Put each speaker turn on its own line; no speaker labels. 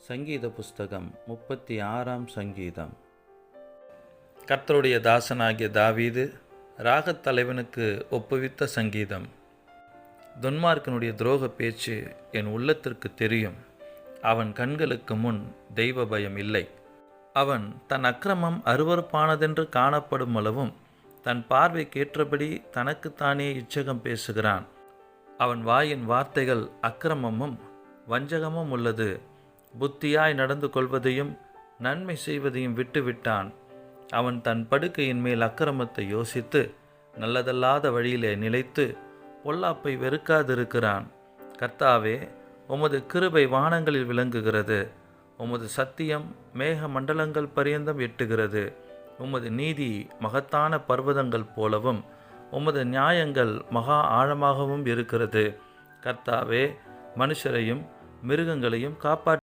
சங்கீத புஸ்தகம் 36ஆம் சங்கீதம். கர்த்தருடைய தாசனாகிய தாவீது ராகத் தலைவனுக்கு ஒப்புவித்த சங்கீதம். துன்மார்க்கனுடைய துரோக பேச்சு என் உள்ளத்திற்கு தெரியும். அவன் கண்களுக்கு முன் தெய்வ பயம் இல்லை. அவன் தன் அக்கிரமம் அருவருப்பானதென்று காணப்படும் அளவும் தன் பார்வைக்கேற்றபடி தனக்குத்தானே இச்சகம் பேசுகிறான். அவன் வாயின் வார்த்தைகள் அக்கிரமமும் வஞ்சகமும் உள்ளது. புத்தியாய் நடந்து கொள்வதையும் நன்மை செய்வதையும் விட்டுவிட்டான். அவன் தன் படுக்கையின் மேல் அக்கிரமத்தை யோசித்து நல்லதல்லாத வழியிலே நிலைத்து பொல்லாப்பை வெறுக்காதிருக்கிறான். கர்த்தாவே, உமது கிருபை வானங்களில் விளங்குகிறது. உமது சத்தியம் மேக மண்டலங்கள் பரியந்தம் எட்டுகிறது. உமது நீதி மகத்தான பர்வதங்கள் போலவும் உமது நியாயங்கள் மகா ஆழமாகவும் இருக்கிறது. கர்த்தாவே, மனுஷரையும் மிருகங்களையும் காப்பாற்ற